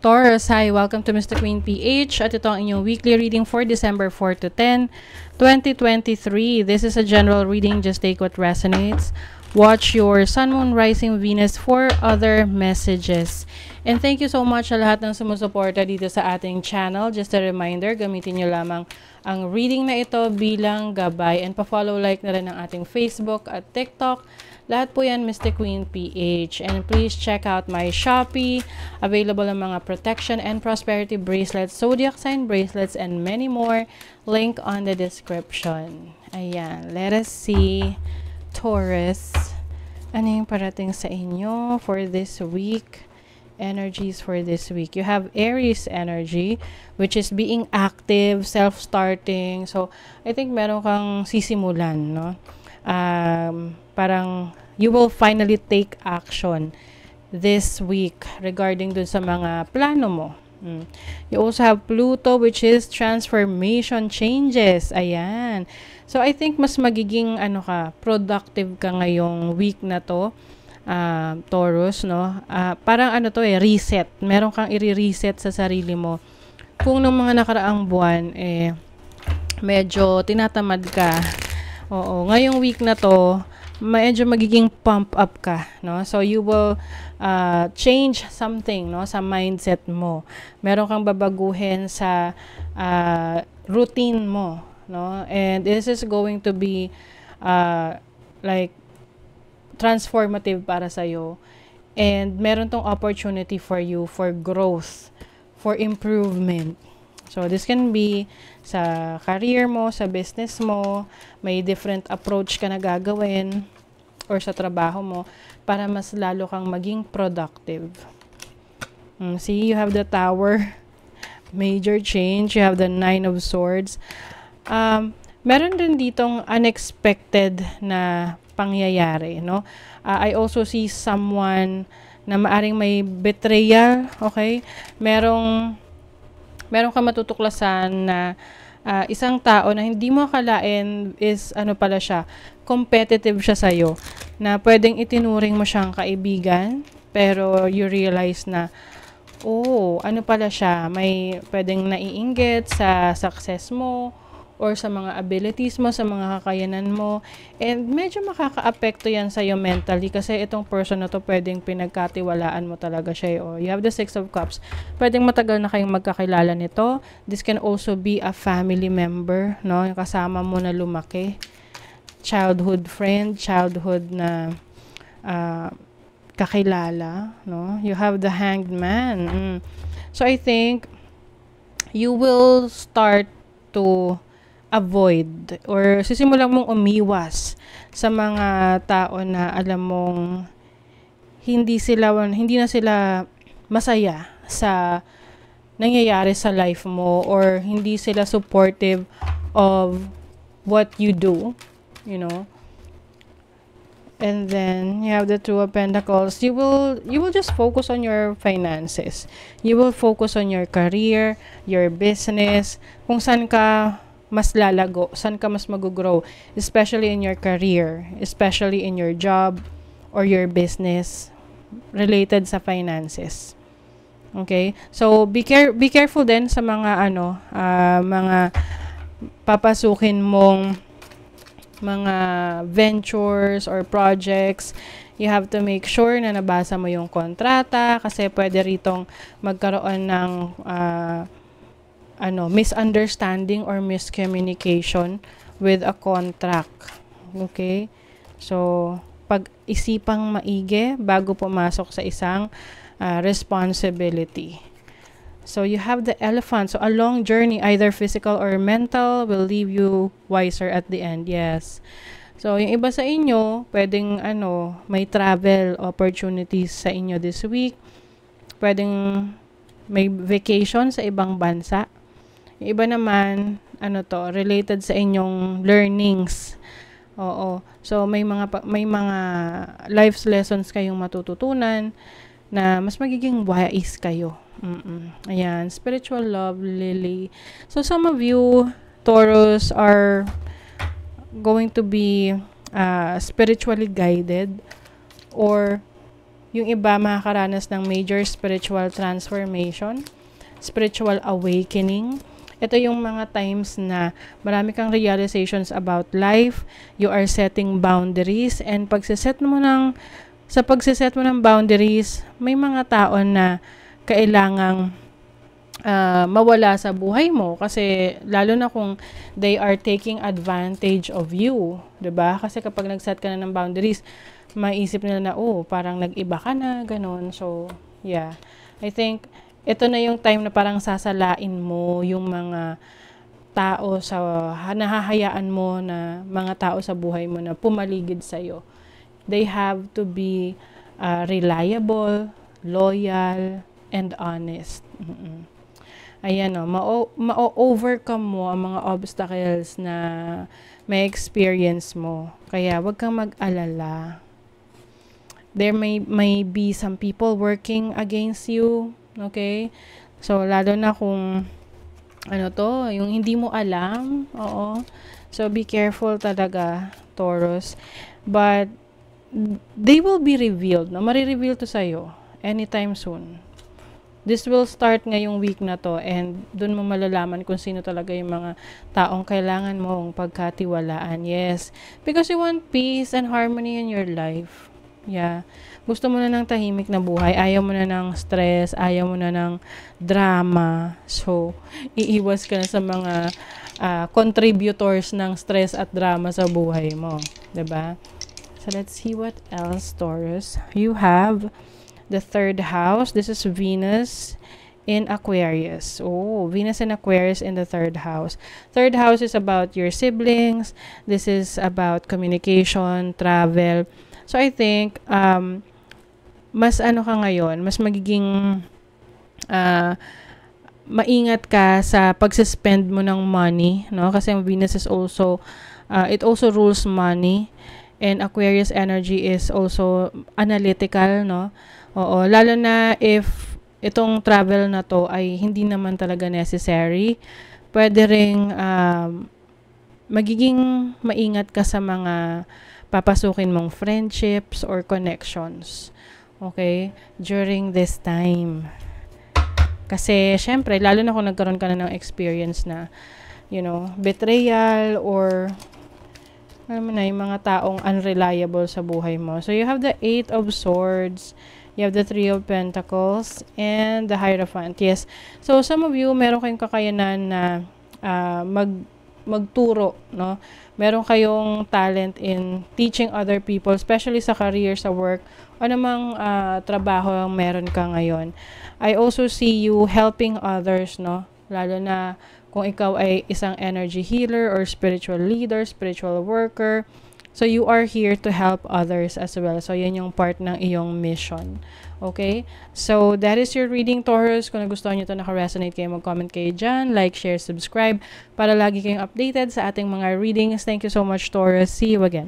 Taurus, hi! Welcome to Mr. Queen PH at ito ang inyong weekly reading for December 4 to 10, 2023. This is a general reading. Just take what resonates. Watch your Sun, Moon, Rising, Venus for other messages. And thank you so much sa lahat ng sumusuporta dito sa ating channel. Just a reminder, gamitin nyo lamang ang reading na ito bilang gabay. And pa-follow, like na rin ang ating Facebook at TikTok. Lahat po yan, Mr. Queen PH. And please check out my Shopee. Available ang mga protection and prosperity bracelets, zodiac sign bracelets, and many more. Link on the description. Ayan. Let us see, Taurus. Ano yung parating sa inyo for this week? Energies for this week. You have Aries energy, which is being active, self-starting. So, I think meron kang sisimulan, no? Parang you will finally take action this week regarding dun sa mga plano mo. You also have Pluto, which is transformation, changes. Ayan. So, I think mas magiging productive ka ngayong week na to, Taurus, no? Parang reset. Meron kang i-reset sa sarili mo. Kung nung mga nakaraang buwan, medyo tinatamad ka. Oo, ngayong week na to, medyo magiging pump up ka, no? So you will change something, no, sa mindset mo. Meron kang babaguhin sa routine mo, no? And this is going to be like transformative para sa iyo. And meron tong opportunity for you for growth, for improvement. So, this can be sa career mo, sa business mo, may different approach ka na gagawin, or sa trabaho mo, para mas lalo kang maging productive. See, you have the Tower, major change, you have the Nine of Swords. Meron din ditong unexpected na pangyayari, no? I also see someone na maaring may betrayal, okay? Meron ka matutuklasan na isang tao na hindi mo akalain is pala siya, competitive siya sa'yo, na pwedeng itinuring mo siyang kaibigan, pero you realize na, pala siya, may pwedeng naiinggit sa success mo, or sa mga abilities mo, sa mga kakayanan mo, and medyo makaka-apekto yan sa'yo mentally, kasi itong person na to pwedeng pinagkatiwalaan mo talaga siya. You have the Six of Cups. Pwedeng matagal na kayong magkakilala nito. This can also be a family member, no? Yung kasama mo na lumaki. Childhood friend, childhood na kakilala, no? You have the Hanged Man. So, I think you will start to avoid or sisimulan mong umiwas sa mga tao na alam mong hindi na sila masaya sa nangyayari sa life mo, or hindi sila supportive of what you do, you know. And then you have the Two of Pentacles. You will just focus on your finances. You will focus on your career, your business, kung saan ka mas lalago, saan ka mas mag-grow, especially in your career, especially in your job or your business related sa finances. Okay? So be careful din sa mga mga papasukin mong mga ventures or projects. You have to make sure na nabasa mo yung kontrata, kasi pwede ritong magkaroon ng misunderstanding or miscommunication with a contract. Okay? So, pag-isipang maigi bago pumasok sa isang responsibility. So, you have the Elephant. So, a long journey, either physical or mental, will leave you wiser at the end. Yes. So, yung iba sa inyo, pwedeng may travel opportunities sa inyo this week. Pwedeng may vacation sa ibang bansa. Yung iba naman, related sa inyong learnings. Oo. So, may mga life lessons kayong matututunan na mas magiging wise kayo. Ayan. Spiritual love, Lily. So, some of you, Taurus, are going to be spiritually guided, or Yung iba makakaranas ng major spiritual transformation, spiritual awakening. Ito yung mga times na marami kang realizations about life, you are setting boundaries, and sa pagsiset mo ng boundaries, may mga tao na kailangang mawala sa buhay mo kasi lalo na kung they are taking advantage of you, 'di ba? Kasi kapag nag-set ka na ng boundaries, maiisip nila na parang nag-iba ka na, ganun. So, yeah. I think ito na yung time na parang sasalain mo yung mga tao sa nahahayaan mo na mga tao sa buhay mo na pumaligid sa iyo. They have to be reliable, loyal, and honest. Ayan ma-overcome mo ang mga obstacles na may experience mo. Kaya wag kang mag-alala. There may be some people working against you, okay? So, lalo na kung yung hindi mo alam, oo. So, be careful talaga, Taurus. But, they will be revealed, no? Marireveal to sa'yo anytime soon. This will start ngayong week na to and dun mo malalaman kung sino talaga yung mga taong kailangan mong pagkatiwalaan. Yes. Because you want peace and harmony in your life. Yeah. Gusto mo na ng tahimik na buhay. Ayaw mo na ng stress. Ayaw mo na ng drama. So, iiwas ka na sa mga contributors ng stress at drama sa buhay mo. 'Di ba? So, let's see what else, Taurus. You have the 3rd house. This is Venus in Aquarius. Venus in Aquarius in the 3rd house. 3rd house is about your siblings. This is about communication, travel. So, I think, mas ka ngayon, mas magiging maingat ka sa pagsispend mo ng money, no? Kasi Venus is also, it also rules money. And Aquarius energy is also analytical, no? Oo, lalo na if itong travel na to ay hindi naman talaga necessary, pwede ring magiging maingat ka sa mga papasukin mong friendships or connections. Okay? During this time. Kasi, syempre, lalo na kung nagkaroon ka na ng experience na, betrayal or yung mga taong unreliable sa buhay mo. So, you have the 8 of Swords, you have the 3 of Pentacles, and the Hierophant. Yes. So, some of you, meron kayong kakayanan na magturo, no? Meron kayong talent in teaching other people, especially sa career, sa work, o namang trabaho ang meron ka ngayon. I also see you helping others, no? Lalo na kung ikaw ay isang energy healer or spiritual leader, spiritual worker. So, you are here to help others as well. So, yan yung part ng iyong mission. Okay? So, that is your reading, Taurus. Kung nagustuhan nyo ito, naka-resonate kayo, mag-comment kayo dyan. Like, share, subscribe para lagi kayong updated sa ating mga readings. Thank you so much, Taurus. See you again.